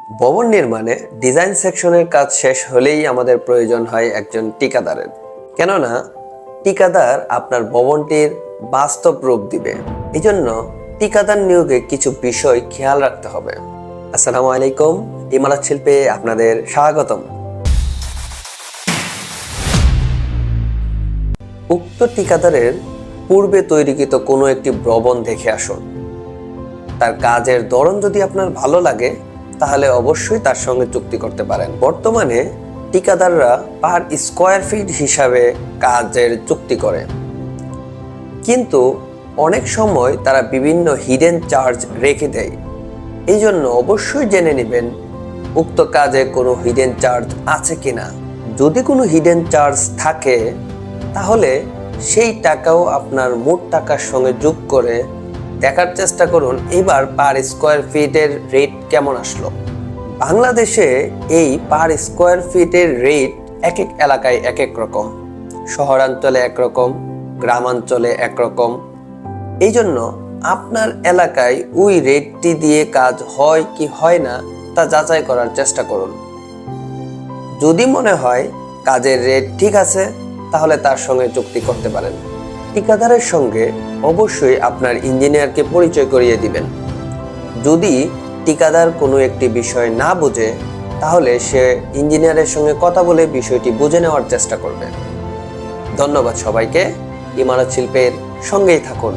ভবন নির্মাণে ডিজাইন সেকশনের কাজ শেষ হলেই আমাদের প্রয়োজন হয় একজন ঠিকাদারের। কেননা ঠিকাদার আপনার ভবনটির বাস্তব রূপ দিবে। এই জন্য ঠিকাদার নিয়োগে কিছু বিষয় খেয়াল রাখতে হবে। আসসালামু আলাইকুম, ইমারত শিল্পে আপনাদের স্বাগতম। উক্ত ঠিকাদারের পূর্বে তৈরিকৃত কোনো একটি ভবন দেখে আসুন। তার কাজের ধরন যদি আপনার ভালো লাগে তাহলে অবশ্যই তার সঙ্গে চুক্তি করতে পারেন। বর্তমানে ঠিকাদাররা পার স্কোয়ার ফিট হিসাবে কাজের চুক্তি করে, কিন্তু অনেক সময় তারা বিভিন্ন হিডেন চার্জ রেখে দেয়। এই জন্য অবশ্যই জেনে নেবেন উক্ত কাজে কোনো হিডেন চার্জ আছে কিনা। যদি কোনো হিডেন চার্জ থাকে তাহলে সেই টাকাও আপনার মোট টাকার সঙ্গে যোগ করে দেখার চেষ্টা করুন এবার পার স্কোয়ার ফিটের রেট কেমন আসলো। বাংলাদেশে এই পার স্কোয়ার ফিটের রেট এক এক এলাকায় এক এক রকম, শহরাঞ্চলে একরকম, গ্রামাঞ্চলে একরকম। এই জন্য আপনার এলাকায় ওই রেটটি দিয়ে কাজ হয় কি হয় না তা যাচাই করার চেষ্টা করুন। যদি মনে হয় কাজের রেট ঠিক আছে তাহলে তার সঙ্গে চুক্তি করতে পারেন। ঠিকাদারের সঙ্গে অবশ্যই আপনার ইঞ্জিনিয়ারকে পরিচয় করিয়ে দিবেন। যদি ঠিকাদার কোনো একটি বিষয় না বুঝে তাহলে সে ইঞ্জিনিয়ারের সঙ্গে কথা বলে বিষয়টি বুঝে নেওয়ার চেষ্টা করবে। ধন্যবাদ সবাইকে। ইমারত শিল্পের সঙ্গেই থাকুন।